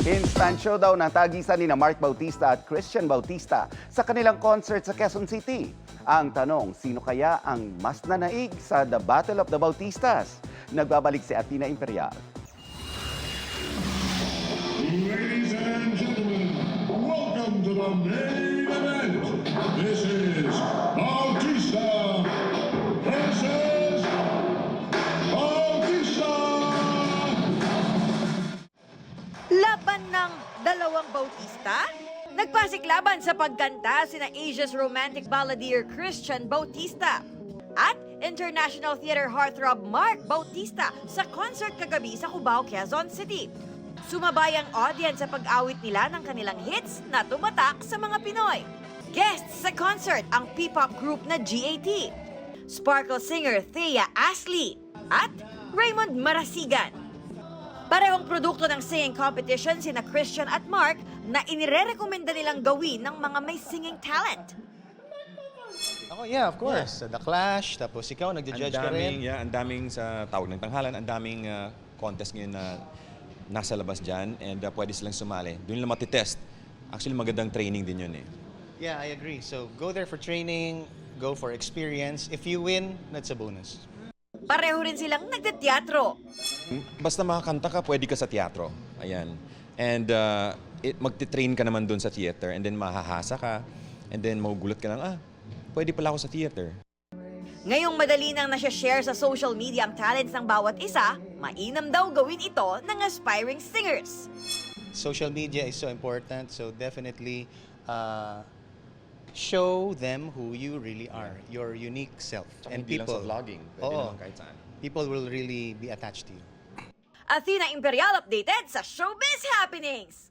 Instant show daw ng tagisan ni Mark Bautista at Christian Bautista sa kanilang concert sa Quezon City. Ang tanong, sino kaya ang mas nanaig sa The Battle of the Bautistas? Nagbabalik si Athena Imperial. Ladies and gentlemen, welcome to the main event. This is Bautista versus Bautista. Laban ng dalawang Bautista? Nagpasiklaban sa pagkanta sina Asia's romantic balladeer Christian Bautista at International Theater heartthrob Mark Bautista sa concert kagabi sa Cubao, Quezon City. Sumabay ang audience sa pag-awit nila ng kanilang hits na tumatak sa mga Pinoy. Guests sa concert ang P-pop group na GAT, Sparkle singer Thea Ashley at Raymond Marasigan. Parehong produkto ng singing competition sina Christian at Mark na inirerekomenda nilang gawin ng mga may singing talent. Ako, yeah, of course. The Clash, tapos ikaw, nagja-judge ka rin. Ang daming sa tawag ng tanghalan, ang daming contest ngayon na nasa labas dyan and pwede silang sumali. Doon lang matitest. Actually, magandang training din yun eh. Yeah, I agree. So, go there for training, go for experience. If you win, that's a bonus. Pareho rin silang nagteteatro. Basta makakanta ka, pwede ka sa teatro. Ayan. And magti-train ka naman doon sa theater and then mahahasa ka and then magugulat ka lang, pwede pala ako sa theater. Ngayong madali nang nasa-share sa social media ang talents ng bawat isa, mainam daw gawin ito ng aspiring singers. Social media is so important, so definitely show them who you really are, your unique self. And hindi lang sa vlogging, pwede naman kahit saan. People will really be attached to you. Athena Imperial updated sa Showbiz Happenings!